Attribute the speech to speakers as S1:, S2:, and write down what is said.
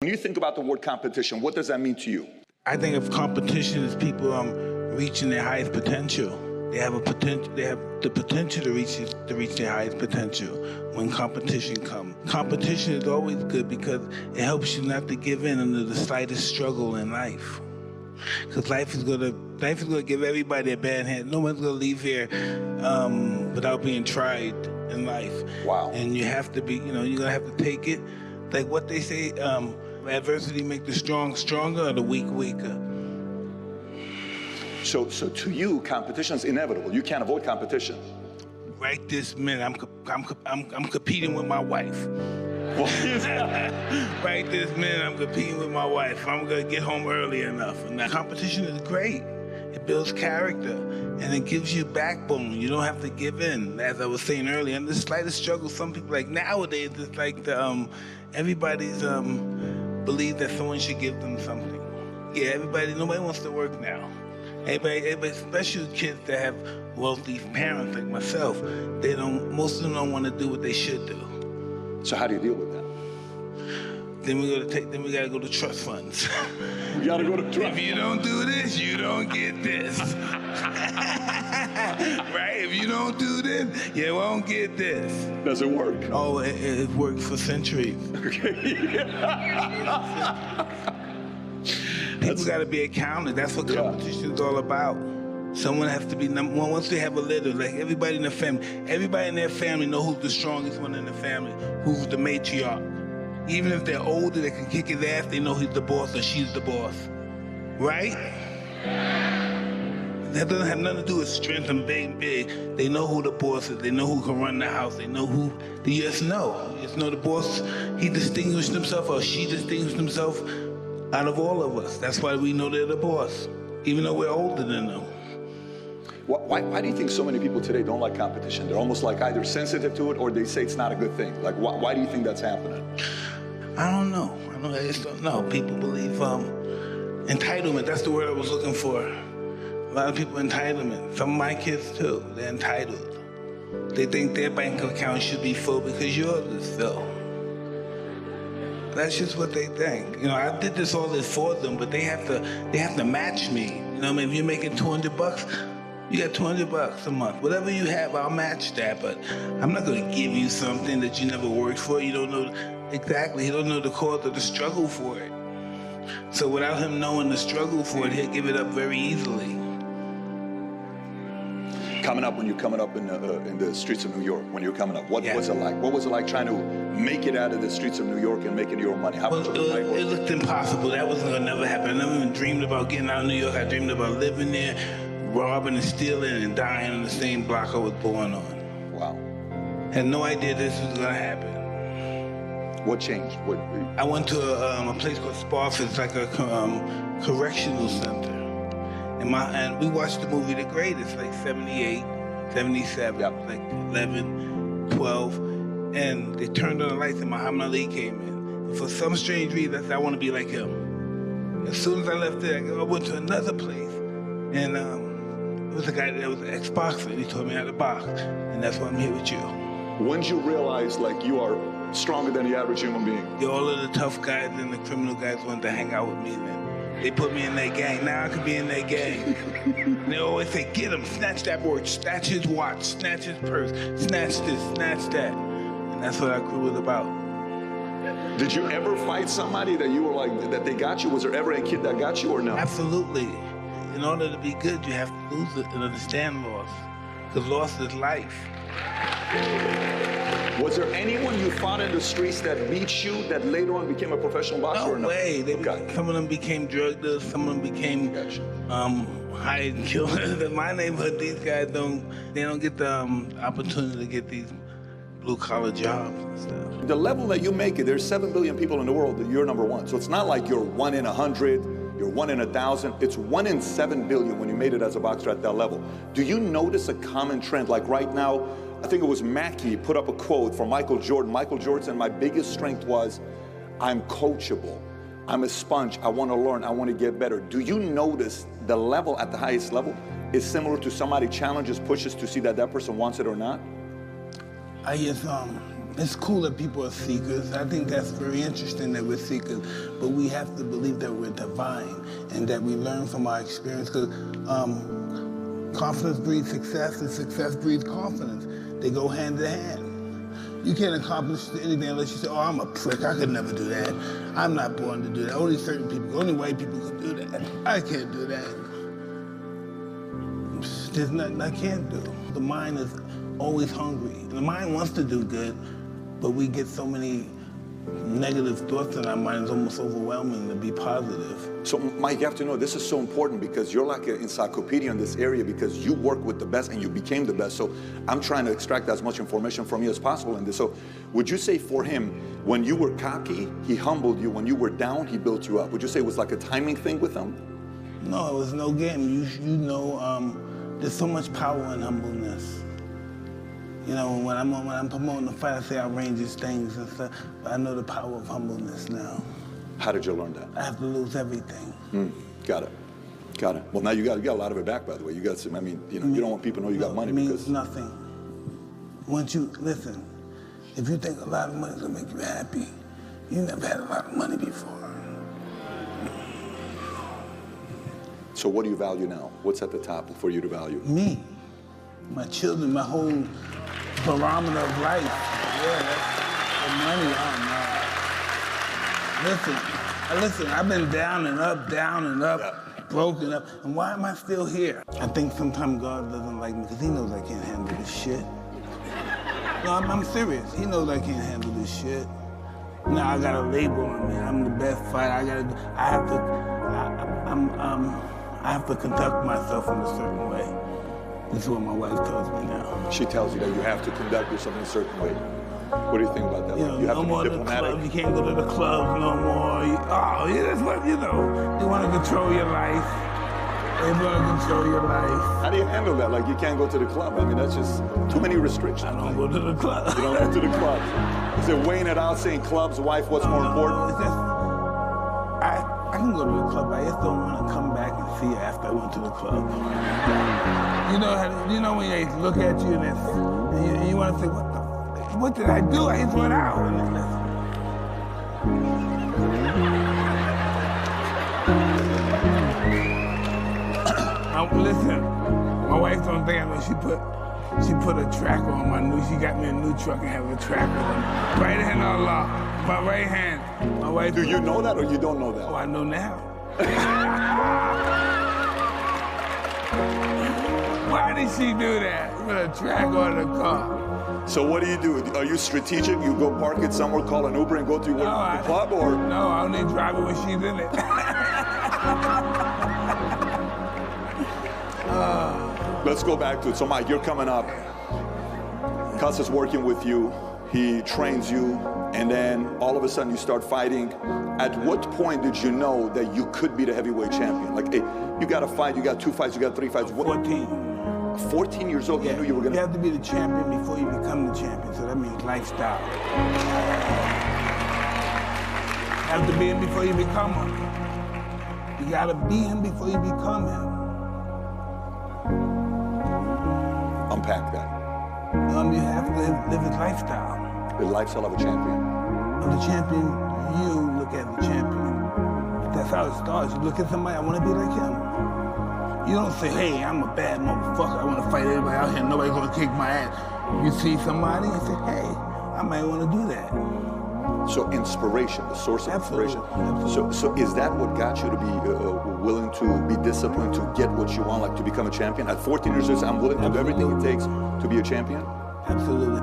S1: When you think about the word competition, what does that mean to you?
S2: I think of competition as people reaching their highest potential. They have the potential to reach their highest potential when competition comes. Competition is always good because it helps you not to give in under the slightest struggle in life. Because life is gonna give everybody a bad hand. No one's gonna leave here without being tried in life.
S1: Wow.
S2: And you have to be, you're gonna have to take it. Like what they say, adversity make the strong stronger or the weak weaker.
S1: So to you, competition is inevitable. You can't avoid competition.
S2: Right this minute, I'm competing with my wife. Right this minute, I'm competing with my wife. I'm gonna get home early enough. And that competition is great. It builds character and it gives you backbone. You don't have to give in. As I was saying earlier, and the slightest struggle, some people like nowadays, it's like everybody's believe that someone should give them something. Yeah, nobody wants to work now. Everybody, especially kids that have wealthy parents like myself, most of them don't want to do what they should do.
S1: So how do you deal with that?
S2: Then we gotta go to trust funds.
S1: You gotta go to trust.
S2: If you don't do this, you don't get this. Right? If you don't do this, you won't get this.
S1: Does it work?
S2: Oh, it worked for centuries.
S1: Okay.
S2: People got to be accounted. That's what competition is all about. Someone has to be number one. Once they have a leader, like everybody in the family, everybody in their family know who's the strongest one in the family, who's the matriarch. Even if they're older, they can kick his ass, they know he's the boss or she's the boss. Right? That doesn't have nothing to do with strength and being big. They know who the boss is. They know who can run the house. They know who the just know. Just know the boss, he distinguished himself or she distinguished himself out of all of us. That's why we know they're the boss, even though we're older than them.
S1: Why do you think so many people today don't like competition? They're almost like either sensitive to it or they say it's not a good thing. Like, why do you think that's happening?
S2: I don't know. I just don't know. People believe entitlement. That's the word I was looking for. A lot of people entitlement. Some of my kids too. They're entitled. They think their bank account should be full because yours is full. That's just what they think. I did all this for them, but they have to match me. If you're making $200, you got $200 a month. Whatever you have, I'll match that. But I'm not going to give you something that you never worked for. You don't know exactly. You don't know the cause of the struggle for it. So without him knowing the struggle for it, he'll give it up very easily.
S1: Coming up, when you're coming up in the streets of New York, when you're coming up, what was it like? What was it like trying to make it out of the streets of New York and making your own money?
S2: It looked impossible. That wasn't gonna never happen. I never even dreamed about getting out of New York. I dreamed about living there, robbing and stealing and dying on the same block I was born on.
S1: Wow.
S2: Had no idea this was gonna happen.
S1: What changed?
S2: I went to a place called Spofford. It's like a correctional center. And we watched the movie The Greatest, like 78, 77, like 11, 12. And they turned on the lights and Muhammad Ali came in. And for some strange reason, I said, I want to be like him. As soon as I left there, I went to another place. And it was a guy that was an ex-boxer, and he taught me how to box. And that's why I'm here with you.
S1: When did you realize, like, you are stronger than the average human being?
S2: All of the tough guys and the criminal guys wanted to hang out with me then. They put me in their gang. Now I could be in their gang. And they always say, get him, snatch that watch, snatch his watch, snatch his purse, snatch this, snatch that. And that's what our crew was about.
S1: Did you ever fight somebody that you were like, that they got you? Was there ever a kid that got you or no?
S2: Absolutely. In order to be good, you have to lose it and understand loss. Because loss is life.
S1: Was there anyone you fought in the streets that beat you that later on became a professional boxer or no?
S2: No way. Some of them became drug dealers, some of them became hired and killers. In my neighborhood, these guys don't get the opportunity to get these blue-collar jobs and stuff.
S1: The level that you make it, there's 7 billion people in the world that you're number one. So it's not like you're 1 in 100, you're 1 in 1,000. It's 1 in 7 billion when you made it as a boxer at that level. Do you notice a common trend? Like right now, I think it was Mackey put up a quote from Michael Jordan. Michael Jordan said, my biggest strength was, I'm coachable. I'm a sponge. I want to learn. I want to get better. Do you notice the level at the highest level is similar to somebody challenges, pushes to see that that person wants it or not?
S2: I just It's cool that people are seekers. I think that's very interesting that we're seekers, but we have to believe that we're divine and that we learn from our experience, because confidence breeds success and success breeds confidence. They go hand in hand. You can't accomplish anything unless you say, oh, I'm a prick, I could never do that. I'm not born to do that. Only certain people, only white people can do that. I can't do that. There's nothing I can't do. The mind is always hungry. The mind wants to do good, but we get so many negative thoughts in our mind, it's almost overwhelming to be positive.
S1: So Mike, you have to know this is so important because you're like an encyclopedia in this area because you work with the best and you became the best. So I'm trying to extract as much information from you as possible in this. So would you say for him, when you were cocky, he humbled you. When you were down, he built you up. Would you say it was like a timing thing with him?
S2: No, it was no game. You know, there's so much power in humbleness. You know, when I'm promoting the fight, I say outrageous things and stuff, but I know the power of humbleness now.
S1: How did you learn that?
S2: I have to lose everything.
S1: Got it. Got it. Well, now you got a lot of it back, by the way. You got some, I mean, you know, you don't want people to know you got money
S2: because... It
S1: because...
S2: means nothing. Once you, listen, if you think a lot of money is gonna make you happy, you never had a lot of money before.
S1: So what do you value now? What's at the top for you to value?
S2: Me, my children, my whole barometer of life. Yeah, that's the money. Oh, no. Listen, I've been down and up, broken up, and why am I still here? I think sometimes God doesn't like me because he knows I can't handle this shit. No, I'm serious. He knows I can't handle this shit. Now I got a label on me. I'm the best fighter. I have to conduct myself in a certain way. This is what my wife tells me now.
S1: She tells you that you have to conduct yourself in a certain way. What do you think about that?
S2: You
S1: have
S2: no
S1: to
S2: more
S1: be
S2: the
S1: diplomatic.
S2: clubs. You can't go to the clubs no more. That's what, you know. You want to control your life. They want to control your life.
S1: How do you handle that? Like, you can't go to the club. I mean, that's just too many restrictions.
S2: I don't go to the club.
S1: You don't go to the club. Is it weighing it out, saying clubs, wife, what's more important?
S2: It's just, I can go to the club. I just don't want to come back and see you after I went to the club. You know when they look at you and you want to say, what did I do? I just went out. Listen, my wife don't think I know she put a tracker on my new, she got me a new truck and have a tracker on it. Right hand on Allah, my right hand. My wife.
S1: Do you know that or you don't know that?
S2: Oh, I know now. Why did she do that? Put a tracker on the car.
S1: So what do? Are you strategic? You go park it somewhere, call an Uber and go to the club, or?
S2: No, I only drive it when she's in it.
S1: Let's go back to it. So Mike, you're coming up. Cus is working with you. He trains you, and then all of a sudden you start fighting. At what point did you know that you could be the heavyweight champion? Like, hey, you got a fight, you got 2 fights, you got 3 fights.
S2: 14.
S1: 14 years old, you knew you were gonna...
S2: You have to be the champion before you become the champion, so that means lifestyle. You have to be him before you become him. You gotta be him before you become him.
S1: Unpack that.
S2: You have to live his lifestyle.
S1: The lifestyle of a champion.
S2: Of the champion, you look at the champion. That's how it starts. You look at somebody, I want to be like him. You don't say, hey, I'm a bad motherfucker. I want to fight everybody out here. Nobody's going to kick my ass. You see somebody and say, hey, I might want to do that.
S1: So inspiration, the source of inspiration.
S2: Absolutely.
S1: So is that what got you to be willing to be disciplined, to get what you want, like to become a champion? At 14 years old, I'm willing to do everything it takes to be a champion?
S2: Absolutely.